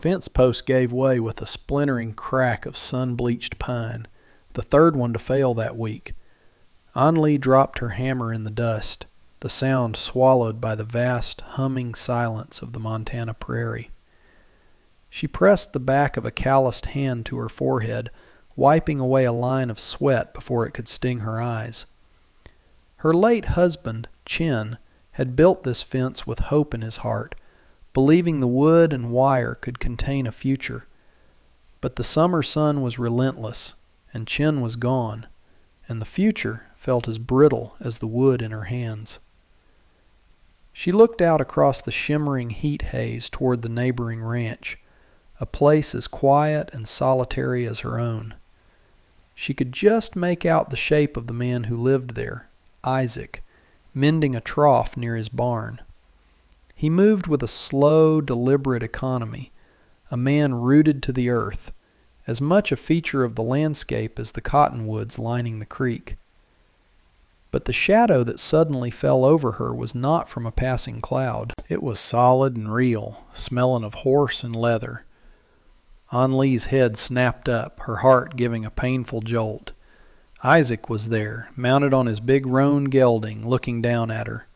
fence post gave way with a splintering crack of sun-bleached pine, the third one to fail that week. Anli dropped her hammer in the dust, the sound swallowed by the vast, humming silence of the Montana prairie. She pressed the back of a calloused hand to her forehead, wiping away a line of sweat before it could sting her eyes. Her late husband, Chin, had built this fence with hope in his heart, believing the wood and wire could contain a future. But the summer sun was relentless, and Chin was gone, and the future felt as brittle as the wood in her hands. She looked out across the shimmering heat haze toward the neighboring ranch, a place as quiet and solitary as her own. She could just make out the shape of the man who lived there, Isaac, mending a trough near his barn. He moved with a slow, deliberate economy, a man rooted to the earth, as much a feature of the landscape as the cottonwoods lining the creek. But the shadow that suddenly fell over her was not from a passing cloud. It was solid and real, smelling of horse and leather. Anli's head snapped up, her heart giving a painful jolt. Isaac was there, mounted on his big roan gelding, looking down at her.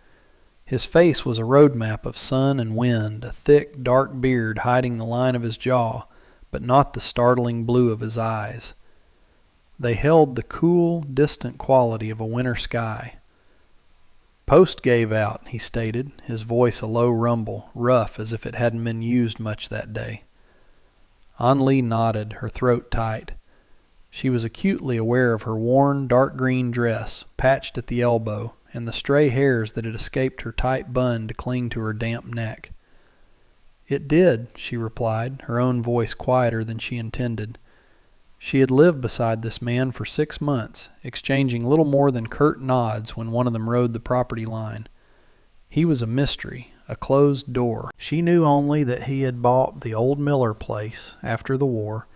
His face was a road map of sun and wind, a thick, dark beard hiding the line of his jaw, but not the startling blue of his eyes. They held the cool, distant quality of a winter sky. "Post gave out," he stated, his voice a low rumble, rough as if it hadn't been used much that day. Anli nodded, her throat tight. She was acutely aware of her worn, dark green dress, patched at the elbow, and the stray hairs that had escaped her tight bun to cling to her damp neck. "It did," she replied, her own voice quieter than she intended. She had lived beside this man for 6 months, exchanging little more than curt nods when one of them rode the property line. He was a mystery, a closed door. She knew only that he had bought the old Miller place after the war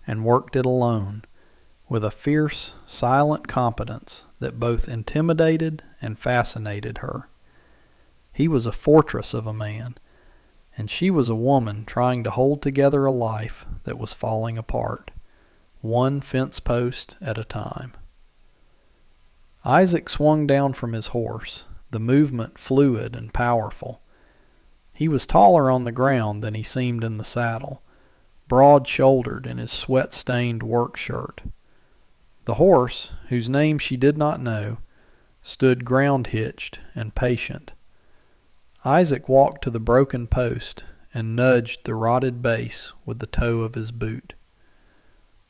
and worked it alone, with a fierce, silent competence that both intimidated and fascinated her. He was a fortress of a man, and she was a woman trying to hold together a life that was falling apart, one fence post at a time. Isaac swung down from his horse, the movement fluid and powerful. He was taller on the ground than he seemed in the saddle, broad-shouldered in his sweat-stained work shirt. The horse, whose name she did not know, stood ground-hitched and patient. Isaac walked to the broken post and nudged the rotted base with the toe of his boot.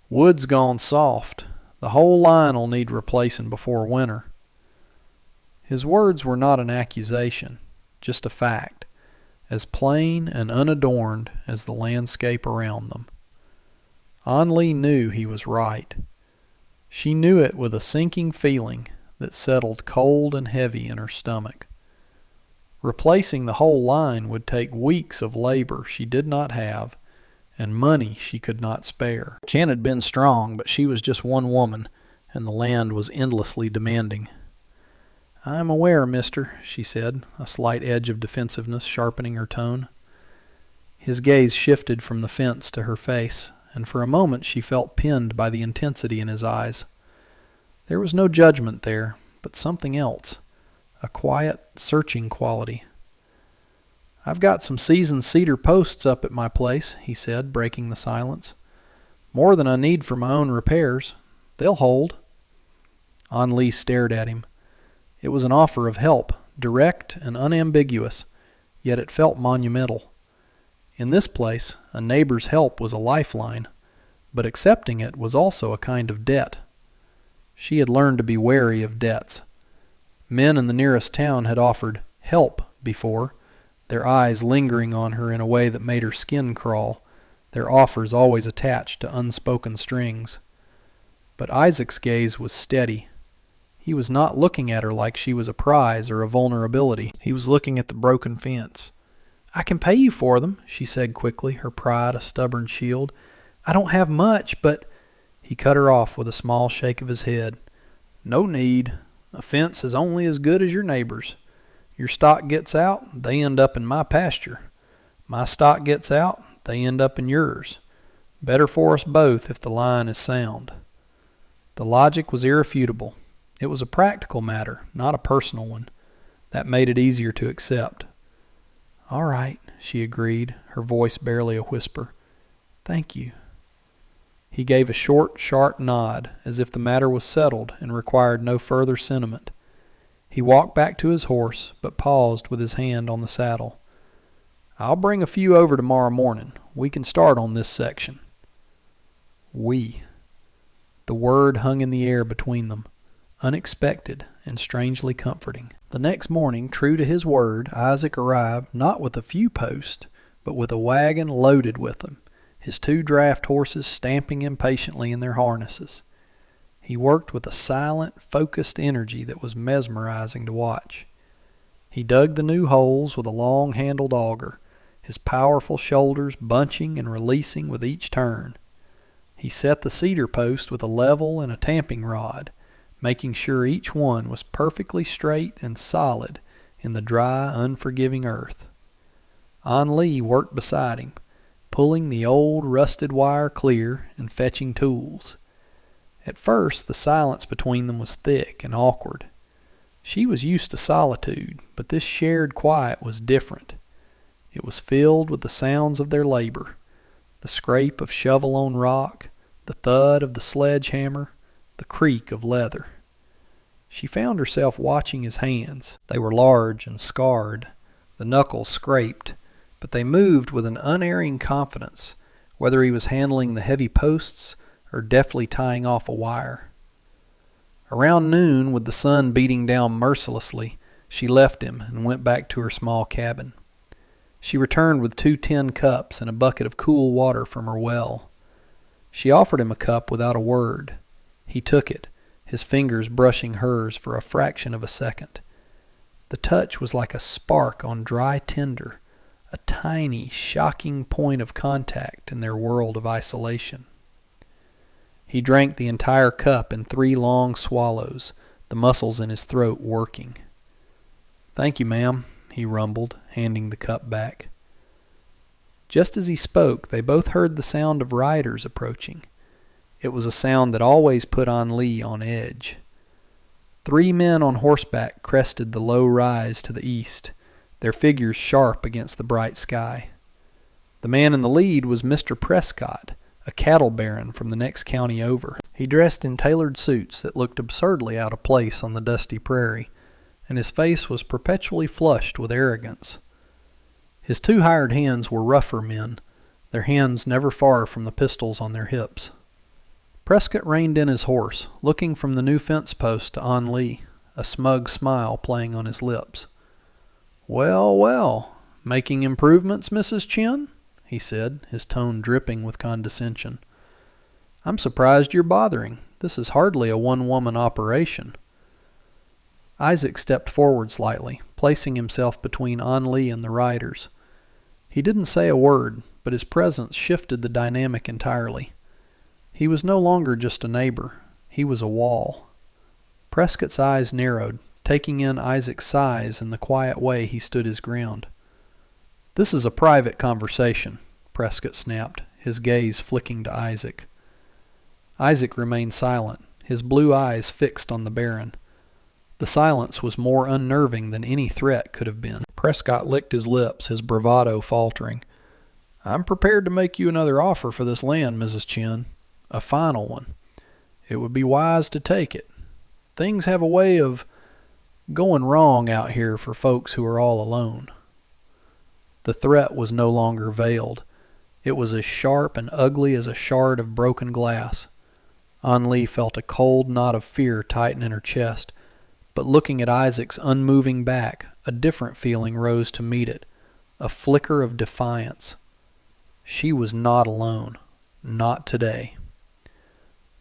"Wood's gone soft. The whole line'll need replacing before winter." His words were not an accusation, just a fact, as plain and unadorned as the landscape around them. Anli knew he was right. She knew it with a sinking feeling that settled cold and heavy in her stomach. Replacing the whole line would take weeks of labor she did not have and money she could not spare. Chan had been strong, but she was just one woman, and the land was endlessly demanding. "I am aware, mister," she said, a slight edge of defensiveness sharpening her tone. His gaze shifted from the fence to her face, and for a moment she felt pinned by the intensity in his eyes. There was no judgment there, but something else, a quiet, searching quality. "I've got some seasoned cedar posts up at my place," he said, breaking the silence. "More than I need for my own repairs. They'll hold." Anli stared at him. It was an offer of help, direct and unambiguous, yet it felt monumental. In this place, a neighbor's help was a lifeline, but accepting it was also a kind of debt. She had learned to be wary of debts. Men in the nearest town had offered help before, their eyes lingering on her in a way that made her skin crawl, their offers always attached to unspoken strings. But Isaac's gaze was steady. He was not looking at her like she was a prize or a vulnerability. He was looking at the broken fence. "I can pay you for them," she said quickly, her pride a stubborn shield. "I don't have much, but—" He cut her off with a small shake of his head. "No need. A fence is only as good as your neighbor's. Your stock gets out, they end up in my pasture. My stock gets out, they end up in yours. Better for us both if the line is sound. The logic was irrefutable. It was a practical matter, not a personal one. That made it easier to accept. "All right," she agreed, her voice barely a whisper. "Thank you." He gave a short, sharp nod, as if the matter was settled and required no further sentiment. He walked back to his horse, but paused with his hand on the saddle. "I'll bring a few over tomorrow morning. We can start on this section." We. The word hung in the air between them, unexpected and strangely comforting. The next morning, true to his word, Isaac arrived not with a few posts, but with a wagon loaded with them, his 2 draft horses stamping impatiently in their harnesses. He worked with a silent, focused energy that was mesmerizing to watch. He dug the new holes with a long-handled auger, his powerful shoulders bunching and releasing with each turn. He set the cedar post with a level and a tamping rod, making sure each one was perfectly straight and solid in the dry, unforgiving earth. An Lee worked beside him, pulling the old rusted wire clear and fetching tools. At first, the silence between them was thick and awkward. She was used to solitude, but this shared quiet was different. It was filled with the sounds of their labor, the scrape of shovel on rock, the thud of the sledgehammer, the creak of leather. She found herself watching his hands. They were large and scarred, the knuckles scraped, but they moved with an unerring confidence, whether he was handling the heavy posts or deftly tying off a wire. Around noon, with the sun beating down mercilessly, she left him and went back to her small cabin. She returned with 2 tin cups and a bucket of cool water from her well. She offered him a cup without a word. He took it, his fingers brushing hers for a fraction of a second. The touch was like a spark on dry tinder, a tiny, shocking point of contact in their world of isolation. He drank the entire cup in 3 long swallows, the muscles in his throat working. "Thank you, ma'am," he rumbled, handing the cup back. Just as he spoke, they both heard the sound of riders approaching. It was a sound that always put An Lee on edge. 3 men on horseback crested the low rise to the east, their figures sharp against the bright sky. The man in the lead was Mr. Prescott, a cattle baron from the next county over. He dressed in tailored suits that looked absurdly out of place on the dusty prairie, and his face was perpetually flushed with arrogance. His 2 hired hands were rougher men, their hands never far from the pistols on their hips. Prescott reined in his horse, looking from the new fence post to An Lee, a smug smile playing on his lips. "Well, well, making improvements, Mrs. Chin?" he said, his tone dripping with condescension. "I'm surprised you're bothering. This is hardly a one-woman operation." Isaac stepped forward slightly, placing himself between An Lee and the riders. He didn't say a word, but his presence shifted the dynamic entirely. He was no longer just a neighbor. He was a wall. Prescott's eyes narrowed, taking in Isaac's size and the quiet way he stood his ground. "This is a private conversation," Prescott snapped, his gaze flicking to Isaac. Isaac remained silent, his blue eyes fixed on the Baron. The silence was more unnerving than any threat could have been. Prescott licked his lips, his bravado faltering. "I'm prepared to make you another offer for this land, Mrs. Chin. A final one. It would be wise to take it. Things have a way of going wrong out here for folks who are all alone." The threat was no longer veiled. It was as sharp and ugly as a shard of broken glass. An Lee felt a cold knot of fear tighten in her chest, but looking at Isaac's unmoving back, a different feeling rose to meet it, a flicker of defiance. She was not alone. Not today.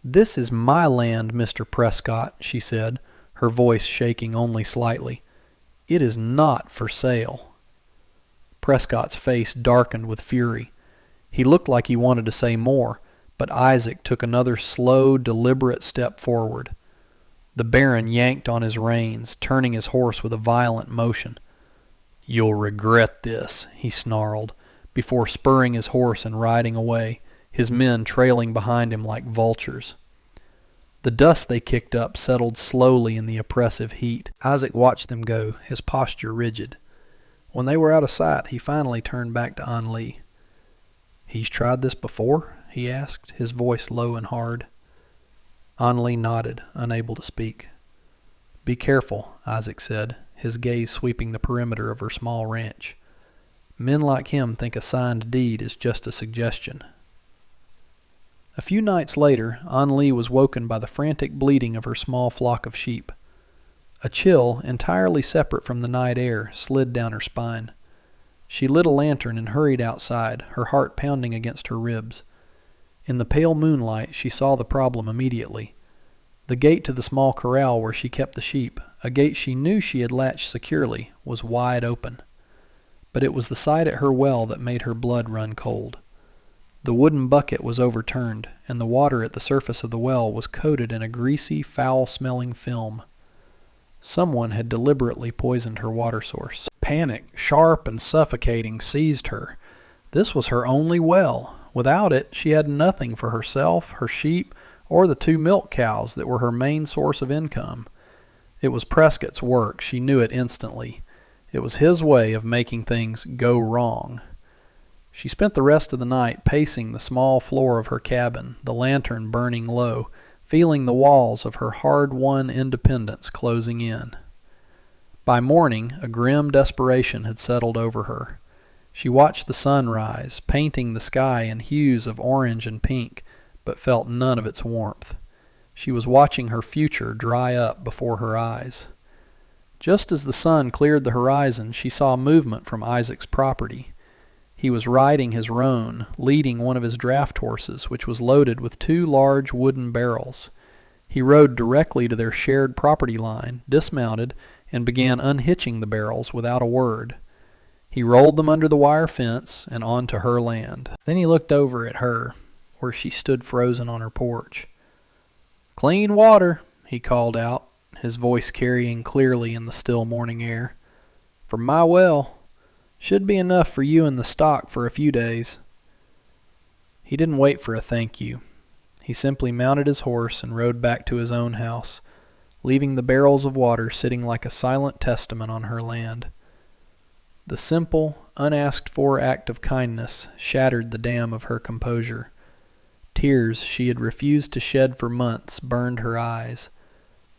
"This is my land, Mr. Prescott," she said, her voice shaking only slightly. "It is not for sale." Prescott's face darkened with fury. He looked like he wanted to say more, but Isaac took another slow, deliberate step forward. The Baron yanked on his reins, turning his horse with a violent motion. "You'll regret this," he snarled, before spurring his horse and riding away, his men trailing behind him like vultures. The dust they kicked up settled slowly in the oppressive heat. Isaac watched them go, his posture rigid. When they were out of sight, he finally turned back to An Li. "He's tried this before?" he asked, his voice low and hard. An Li nodded, unable to speak. "Be careful," Isaac said, his gaze sweeping the perimeter of her small ranch. "Men like him think a signed deed is just a suggestion." A few nights later, An Li was woken by the frantic bleating of her small flock of sheep. A chill, entirely separate from the night air, slid down her spine. She lit a lantern and hurried outside, her heart pounding against her ribs. In the pale moonlight, she saw the problem immediately. The gate to the small corral where she kept the sheep, a gate she knew she had latched securely, was wide open. But it was the sight at her well that made her blood run cold. The wooden bucket was overturned, and the water at the surface of the well was coated in a greasy, foul-smelling film. Someone had deliberately poisoned her water source. Panic, sharp and suffocating, seized her. This was her only well. Without it, she had nothing for herself, her sheep, or the 2 milk cows that were her main source of income. It was Prescott's work. She knew it instantly. It was his way of making things go wrong. She spent the rest of the night pacing the small floor of her cabin, the lantern burning low, feeling the walls of her hard-won independence closing in. By morning, a grim desperation had settled over her. She watched the sun rise, painting the sky in hues of orange and pink, but felt none of its warmth. She was watching her future dry up before her eyes. Just as the sun cleared the horizon, she saw movement from Isaac's property. He was riding his roan, leading one of his draft horses, which was loaded with 2 large wooden barrels. He rode directly to their shared property line, dismounted, and began unhitching the barrels without a word. He rolled them under the wire fence and onto her land. Then he looked over at her, where she stood frozen on her porch. "Clean water," he called out, his voice carrying clearly in the still morning air. "From my well. Should be enough for you and the stock for a few days." He didn't wait for a thank you. He simply mounted his horse and rode back to his own house, leaving the barrels of water sitting like a silent testament on her land. The simple, unasked-for act of kindness shattered the dam of her composure. Tears she had refused to shed for months burned her eyes.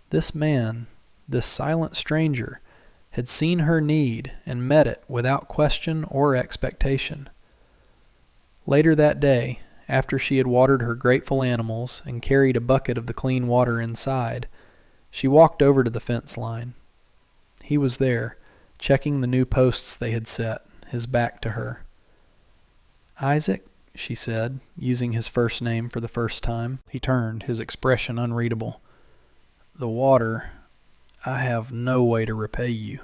This man, this silent stranger, had seen her need and met it without question or expectation. Later that day, after she had watered her grateful animals and carried a bucket of the clean water inside, she walked over to the fence line. He was there, checking the new posts they had set, his back to her. "Isaac," she said, using his first name for the first time. He turned, his expression unreadable. "The water, I have no way to repay you."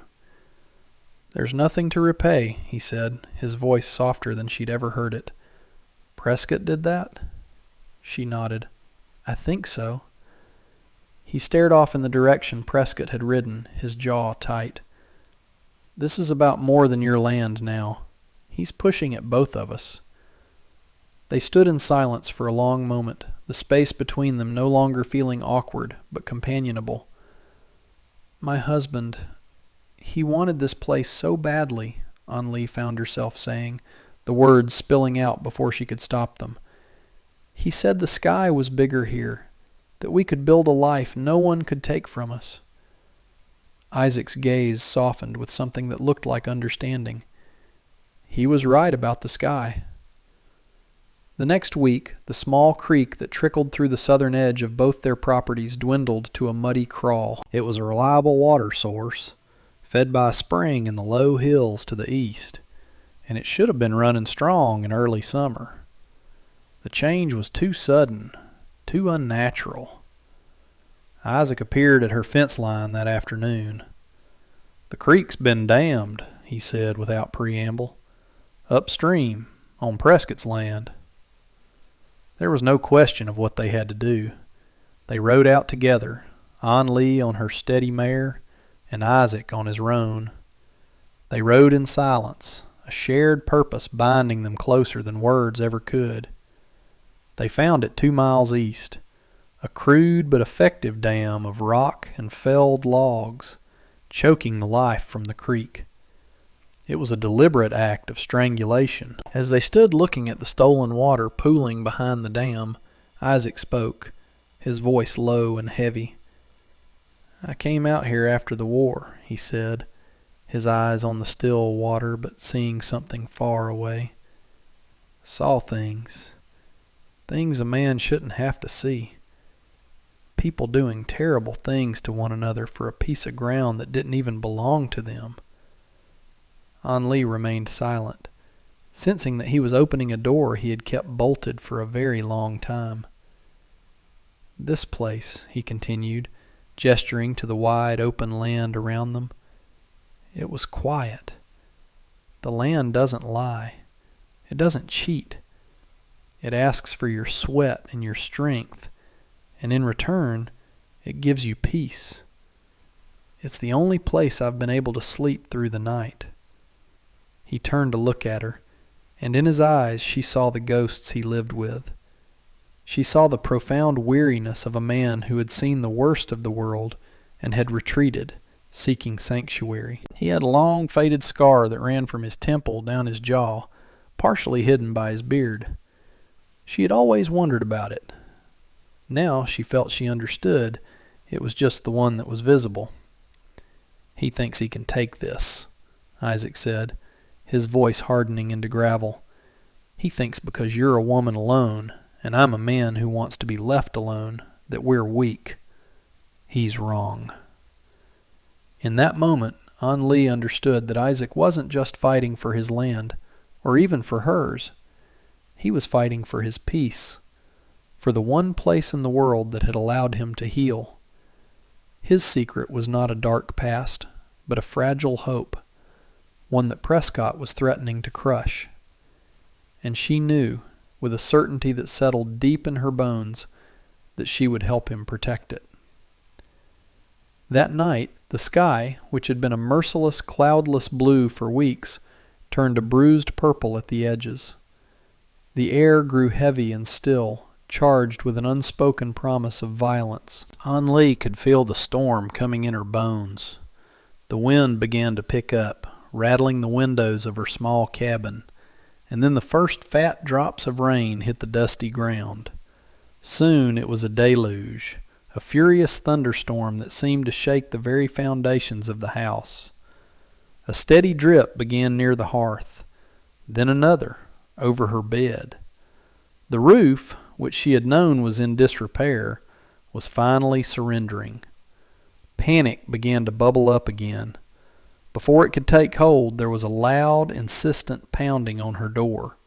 "There's nothing to repay," he said, his voice softer than she'd ever heard it. "Prescott did that?" She nodded. "I think so." He stared off in the direction Prescott had ridden, his jaw tight. "This is about more than your land now. He's pushing at both of us." They stood in silence for a long moment, the space between them no longer feeling awkward, but companionable. "My husband, he wanted this place so badly," An Li found herself saying, the words spilling out before she could stop them. "He said the sky was bigger here, that we could build a life no one could take from us." Isaac's gaze softened with something that looked like understanding. He was right about the sky. The next week, the small creek that trickled through the southern edge of both their properties dwindled to a muddy crawl. It was a reliable water source, fed by a spring in the low hills to the east, and it should have been running strong in early summer. The change was too sudden, too unnatural. Isaac appeared at her fence line that afternoon. "The creek's been dammed," he said without preamble. "Upstream, on Prescott's land." There was no question of what they had to do. They rode out together, An Li on her steady mare, and Isaac on his roan. They rode in silence, a shared purpose binding them closer than words ever could. They found it 2 miles east, a crude but effective dam of rock and felled logs, choking the life from the creek. It was a deliberate act of strangulation. As they stood looking at the stolen water pooling behind the dam, Isaac spoke, his voice low and heavy. "I came out here after the war," he said, his eyes on the still water but seeing something far away. "Saw things a man shouldn't have to see. People doing terrible things to one another for a piece of ground that didn't even belong to them." An Li remained silent, sensing that he was opening a door he had kept bolted for a very long time. "This place," he continued, gesturing to the wide open land around them, "it was quiet. The land doesn't lie. It doesn't cheat. It asks for your sweat and your strength, and in return, it gives you peace. It's the only place I've been able to sleep through the night." He turned to look at her, and in his eyes she saw the ghosts he lived with. She saw the profound weariness of a man who had seen the worst of the world and had retreated, seeking sanctuary. He had a long faded scar that ran from his temple down his jaw, partially hidden by his beard. She had always wondered about it. Now she felt she understood. It was just the one that was visible. "He thinks he can take this," Isaac said, his voice hardening into gravel. "He thinks because you're a woman alone, and I'm a man who wants to be left alone, that we're weak. He's wrong." In that moment, An Li understood that Isaac wasn't just fighting for his land, or even for hers. He was fighting for his peace, for the one place in the world that had allowed him to heal. His secret was not a dark past, but a fragile hope, one that Prescott was threatening to crush. And she knew, with a certainty that settled deep in her bones, that she would help him protect it. That night, the sky, which had been a merciless, cloudless blue for weeks, turned a bruised purple at the edges. The air grew heavy and still, charged with an unspoken promise of violence. An Li could feel the storm coming in her bones. The wind began to pick up, rattling the windows of her small cabin, and then the first fat drops of rain hit the dusty ground. Soon it was a deluge, a furious thunderstorm that seemed to shake the very foundations of the house. A steady drip began near the hearth, then another, over her bed. The roof, which she had known was in disrepair, was finally surrendering. Panic began to bubble up again. Before it could take hold, there was a loud, insistent pounding on her door.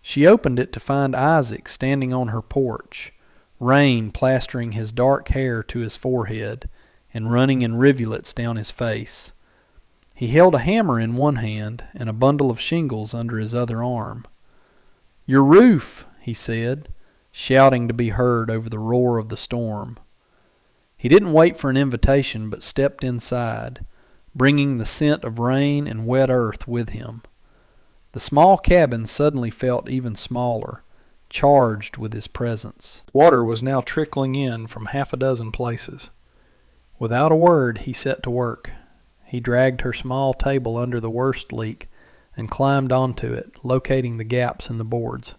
She opened it to find Isaac standing on her porch, rain plastering his dark hair to his forehead and running in rivulets down his face. He held a hammer in one hand and a bundle of shingles under his other arm. "Your roof," he said, shouting to be heard over the roar of the storm. He didn't wait for an invitation, but stepped inside, bringing the scent of rain and wet earth with him. The small cabin suddenly felt even smaller, charged with his presence. Water was now trickling in from half a dozen places. Without a word, he set to work. He dragged her small table under the worst leak and climbed onto it, locating the gaps in the boards.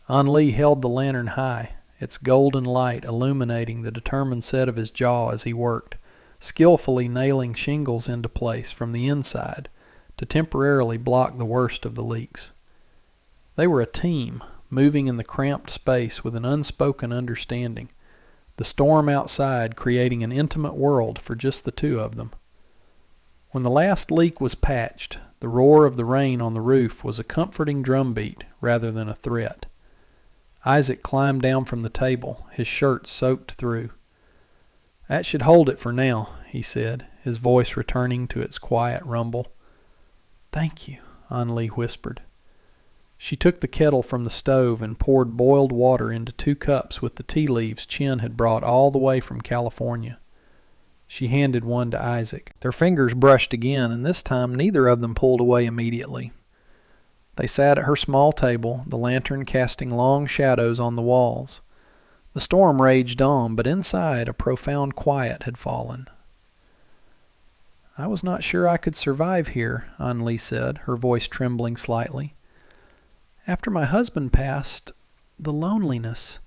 An Li held the lantern high, its golden light illuminating the determined set of his jaw as he worked, skillfully nailing shingles into place from the inside to temporarily block the worst of the leaks. They were a team, moving in the cramped space with an unspoken understanding, the storm outside creating an intimate world for just the two of them. When the last leak was patched, the roar of the rain on the roof was a comforting drumbeat rather than a threat. Isaac climbed down from the table, his shirt soaked through. "That should hold it for now," he said, his voice returning to its quiet rumble. "Thank you," An Li whispered. She took the kettle from the stove and poured boiled water into 2 cups with the tea leaves Chin had brought all the way from California. She handed one to Isaac. Their fingers brushed again, and this time neither of them pulled away immediately. They sat at her small table, the lantern casting long shadows on the walls. The storm raged on, but inside a profound quiet had fallen. "I was not sure I could survive here," Anli said, her voice trembling slightly. "After my husband passed, the loneliness,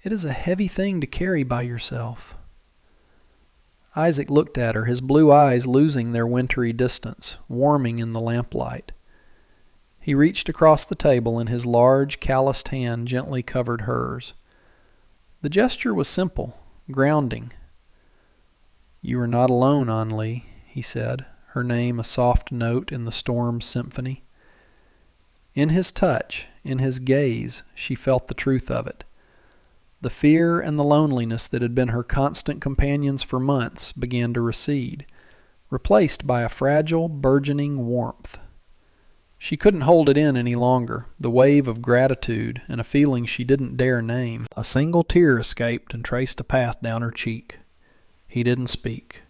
it is a heavy thing to carry by yourself." Isaac looked at her, his blue eyes losing their wintry distance, warming in the lamplight. He reached across the table and his large, calloused hand gently covered hers. The gesture was simple, grounding. "You are not alone, Anli," he said, her name a soft note in the storm's symphony. In his touch, in his gaze, she felt the truth of it. The fear and the loneliness that had been her constant companions for months began to recede, replaced by a fragile, burgeoning warmth. She couldn't hold it in any longer, the wave of gratitude and a feeling she didn't dare name. A single tear escaped and traced a path down her cheek. He didn't speak.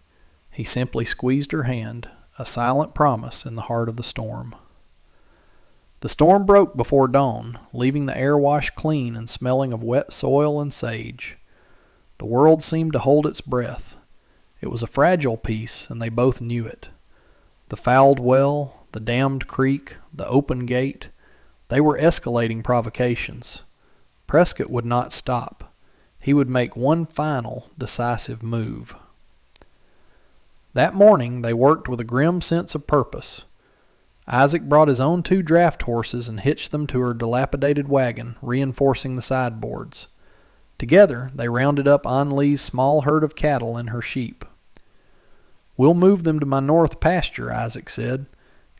He simply squeezed her hand, a silent promise in the heart of the storm. The storm broke before dawn, leaving the air washed clean and smelling of wet soil and sage. The world seemed to hold its breath. It was a fragile peace, and they both knew it. The fouled well, the dammed creek, the open gate, they were escalating provocations. Prescott would not stop. He would make one final, decisive move. That morning they worked with a grim sense of purpose. Isaac brought his own 2 draft horses and hitched them to her dilapidated wagon, reinforcing the sideboards. Together, they rounded up Anli's small herd of cattle and her sheep. "We'll move them to my north pasture," Isaac said.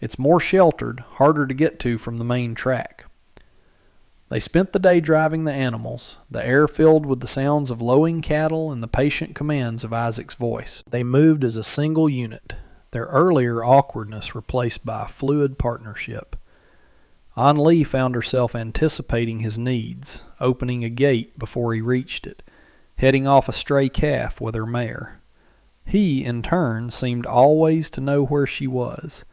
"It's more sheltered, harder to get to from the main track." They spent the day driving the animals, the air filled with the sounds of lowing cattle and the patient commands of Isaac's voice. They moved as a single unit, their earlier awkwardness replaced by a fluid partnership. Anli found herself anticipating his needs, opening a gate before he reached it, heading off a stray calf with her mare. He, in turn, seemed always to know where she was,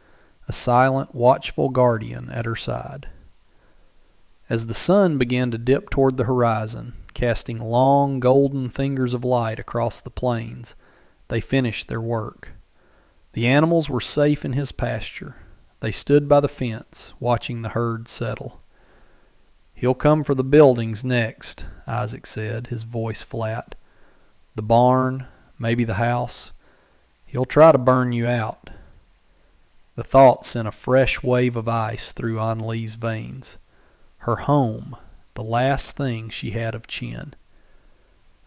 a silent, watchful guardian at her side. As the sun began to dip toward the horizon, casting long, golden fingers of light across the plains, they finished their work. The animals were safe in his pasture. They stood by the fence, watching the herd settle. "He'll come for the buildings next," Isaac said, his voice flat. "The barn, maybe the house. He'll try to burn you out." The thought sent a fresh wave of ice through Anli's veins. Her home, the last thing she had of Chin.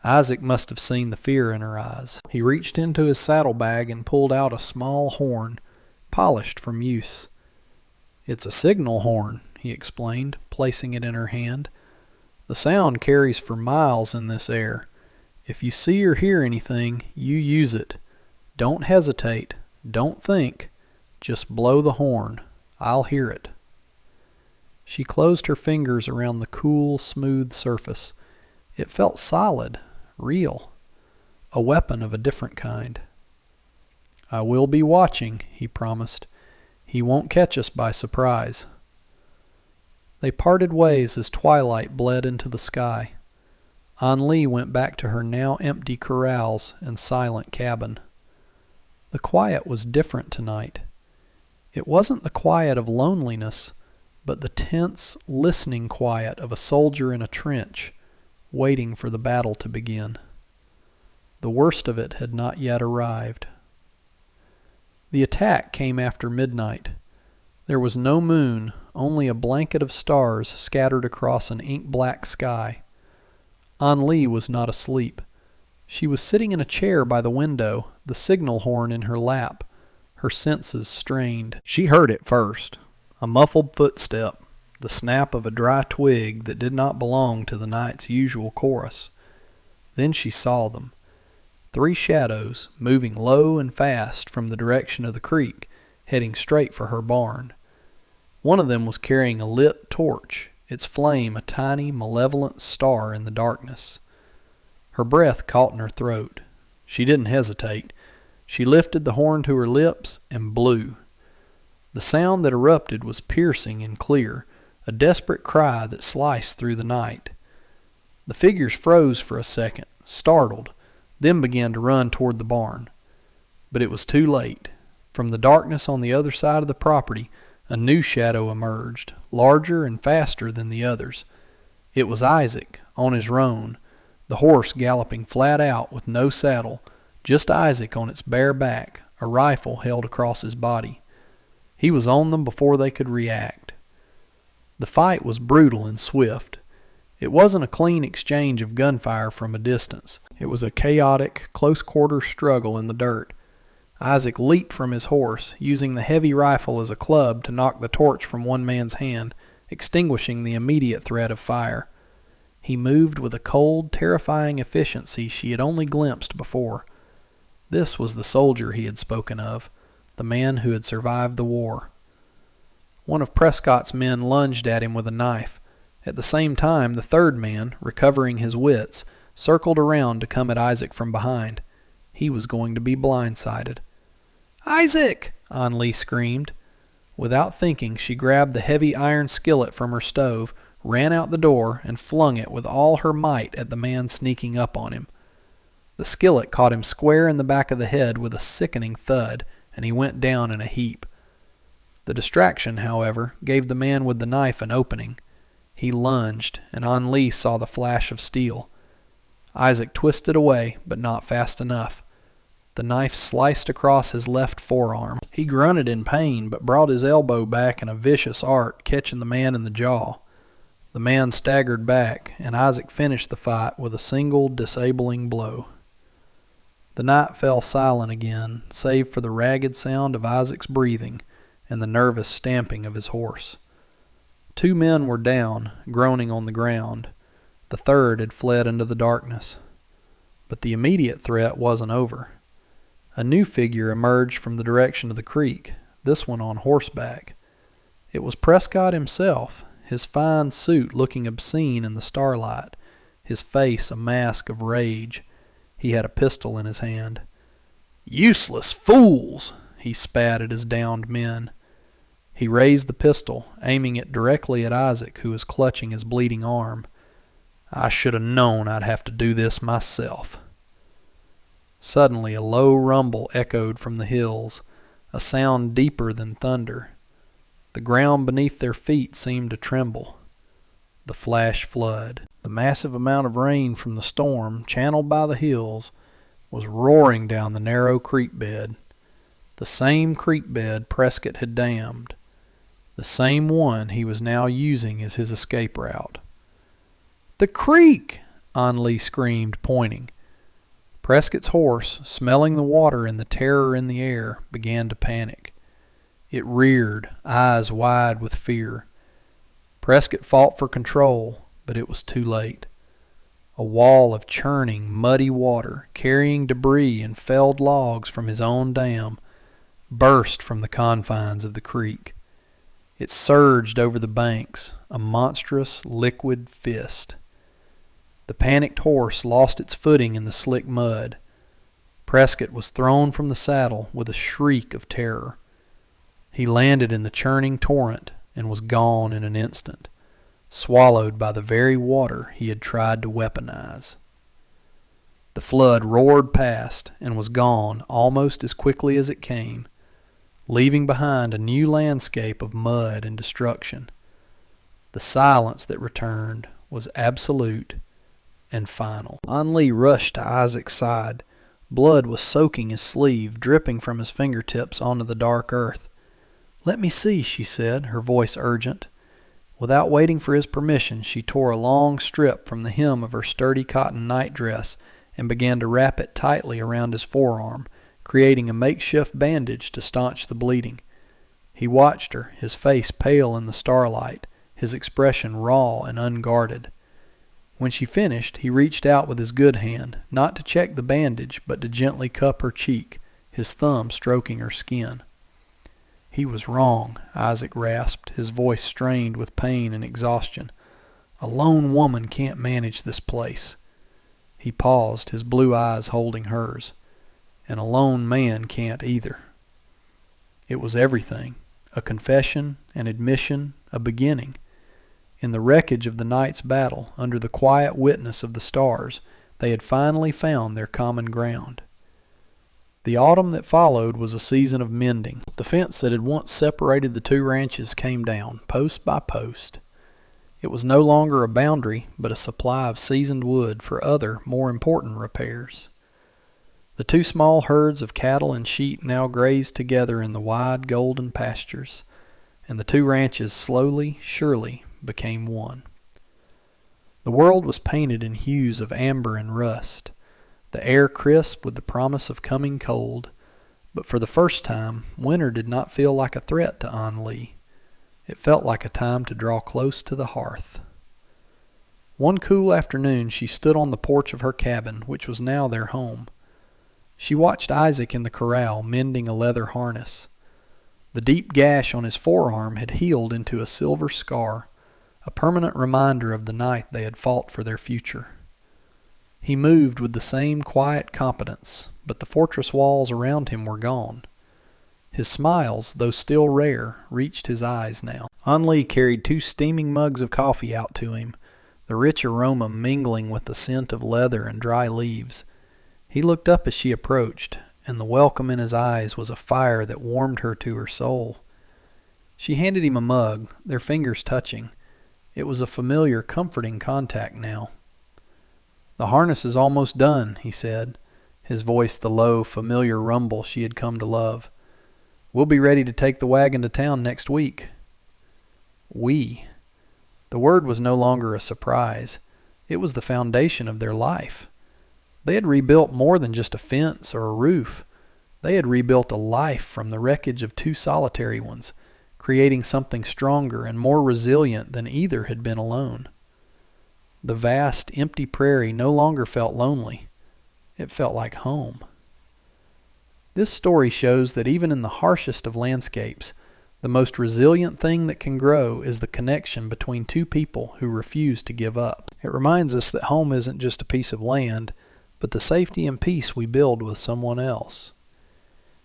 Isaac must have seen the fear in her eyes. He reached into his saddlebag and pulled out a small horn, polished from use. "It's a signal horn," he explained, placing it in her hand. "The sound carries for miles in this air. If you see or hear anything, you use it. Don't hesitate. Don't think. Just blow the horn. I'll hear it." She closed her fingers around the cool, smooth surface. It felt solid, real, a weapon of a different kind. "I will be watching," he promised. "He won't catch us by surprise." They parted ways as twilight bled into the sky. Anli went back to her now empty corrals and silent cabin. The quiet was different tonight. It wasn't the quiet of loneliness, but the tense, listening quiet of a soldier in a trench, waiting for the battle to begin. The worst of it had not yet arrived. The attack came after midnight. There was no moon, only a blanket of stars scattered across an ink-black sky. Anli was not asleep. She was sitting in a chair by the window, the signal horn in her lap, her senses strained. She heard it first. A muffled footstep, the snap of a dry twig that did not belong to the night's usual chorus. Then she saw them. 3 shadows, moving low and fast from the direction of the creek, heading straight for her barn. One of them was carrying a lit torch, its flame a tiny, malevolent star in the darkness. Her breath caught in her throat. She didn't hesitate. She lifted the horn to her lips and blew. The sound that erupted was piercing and clear, a desperate cry that sliced through the night. The figures froze for a second, startled, then began to run toward the barn. But it was too late. From the darkness on the other side of the property, a new shadow emerged, larger and faster than the others. It was Isaac, on his roan, the horse galloping flat out with no saddle, just Isaac on its bare back, a rifle held across his body. He was on them before they could react. The fight was brutal and swift. It wasn't a clean exchange of gunfire from a distance. It was a chaotic, close-quarter struggle in the dirt. Isaac leaped from his horse, using the heavy rifle as a club to knock the torch from one man's hand, extinguishing the immediate threat of fire. He moved with a cold, terrifying efficiency she had only glimpsed before. This was the soldier he had spoken of, the man who had survived the war. One of Prescott's men lunged at him with a knife. At the same time, the third man, recovering his wits, circled around to come at Isaac from behind. He was going to be blindsided. "Isaac!" Anli screamed. Without thinking, she grabbed the heavy iron skillet from her stove, ran out the door, and flung it with all her might at the man sneaking up on him. The skillet caught him square in the back of the head with a sickening thud, and he went down in a heap. The distraction, however, gave the man with the knife an opening. He lunged, and Anli saw the flash of steel. Isaac twisted away, but not fast enough. The knife sliced across his left forearm. He grunted in pain, but brought his elbow back in a vicious arc, catching the man in the jaw. The man staggered back, and Isaac finished the fight with a single disabling blow. The night fell silent again, save for the ragged sound of Isaac's breathing and the nervous stamping of his horse. 2 men were down, groaning on the ground. The third had fled into the darkness. But the immediate threat wasn't over. A new figure emerged from the direction of the creek, this one on horseback. It was Prescott himself, his fine suit looking obscene in the starlight, his face a mask of rage. He had a pistol in his hand. "Useless fools!" he spat at his downed men. He raised the pistol, aiming it directly at Isaac, who was clutching his bleeding arm. "I should have known I'd have to do this myself." Suddenly a low rumble echoed from the hills, a sound deeper than thunder. The ground beneath their feet seemed to tremble. The flash flood. The massive amount of rain from the storm, channeled by the hills, was roaring down the narrow creek bed. The same creek bed Prescott had dammed. The same one he was now using as his escape route. "The creek!" Anli screamed, pointing. Prescott's horse, smelling the water and the terror in the air, began to panic. It reared, eyes wide with fear. Prescott fought for control, but it was too late. A wall of churning, muddy water, carrying debris and felled logs from his own dam, burst from the confines of the creek. It surged over the banks, a monstrous, liquid fist. The panicked horse lost its footing in the slick mud. Prescott was thrown from the saddle with a shriek of terror. He landed in the churning torrent and was gone in an instant, swallowed by the very water he had tried to weaponize. The flood roared past and was gone almost as quickly as it came, leaving behind a new landscape of mud and destruction. The silence that returned was absolute and final. Anli rushed to Isaac's side. Blood was soaking his sleeve, dripping from his fingertips onto the dark earth. "Let me see," she said, her voice urgent. Without waiting for his permission, she tore a long strip from the hem of her sturdy cotton nightdress and began to wrap it tightly around his forearm, creating a makeshift bandage to staunch the bleeding. He watched her, his face pale in the starlight, his expression raw and unguarded. When she finished, he reached out with his good hand, not to check the bandage, but to gently cup her cheek, his thumb stroking her skin. "He was wrong," Isaac rasped, his voice strained with pain and exhaustion. "A lone woman can't manage this place." He paused, his blue eyes holding hers. "And a lone man can't either." It was everything. a confession, an admission, a beginning. In the wreckage of the night's battle, under the quiet witness of the stars, they had finally found their common ground. The autumn that followed was a season of mending. The fence that had once separated the two ranches came down, post by post. It was no longer a boundary, but a supply of seasoned wood for other, more important repairs. The two small herds of cattle and sheep now grazed together in the wide golden pastures, and the two ranches slowly, surely became one. The world was painted in hues of amber and rust, the air crisp with the promise of coming cold, but for the first time, winter did not feel like a threat to An Lee. It felt like a time to draw close to the hearth. One cool afternoon she stood on the porch of her cabin, which was now their home. She watched Isaac in the corral mending a leather harness. The deep gash on his forearm had healed into a silver scar, a permanent reminder of the night they had fought for their future. He moved with the same quiet competence, but the fortress walls around him were gone. His smiles, though still rare, reached his eyes now. An Lee carried 2 steaming mugs of coffee out to him, the rich aroma mingling with the scent of leather and dry leaves. He looked up as she approached, and the welcome in his eyes was a fire that warmed her to her soul. She handed him a mug, their fingers touching. It was a familiar, comforting contact now. "The harness is almost done," he said, his voice the low, familiar rumble she had come to love. "We'll be ready to take the wagon to town next week." We. The word was no longer a surprise. It was the foundation of their life. They had rebuilt more than just a fence or a roof. They had rebuilt a life from the wreckage of 2 solitary ones, creating something stronger and more resilient than either had been alone. The vast, empty prairie no longer felt lonely. It felt like home. This story shows that even in the harshest of landscapes, the most resilient thing that can grow is the connection between 2 people who refuse to give up. It reminds us that home isn't just a piece of land, but the safety and peace we build with someone else.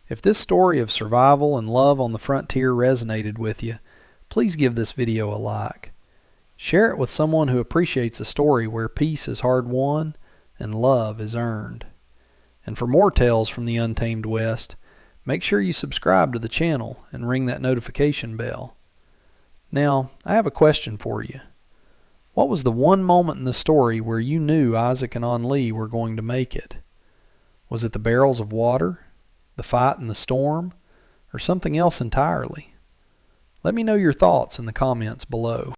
If this story of survival and love on the frontier resonated with you, please give this video a like. Share it with someone who appreciates a story where peace is hard won and love is earned. And for more tales from the Untamed West, make sure you subscribe to the channel and ring that notification bell. Now, I have a question for you. What was the one moment in the story where you knew Isaac and An Lee were going to make it? Was it the barrels of water, the fight in the storm, or something else entirely? Let me know your thoughts in the comments below.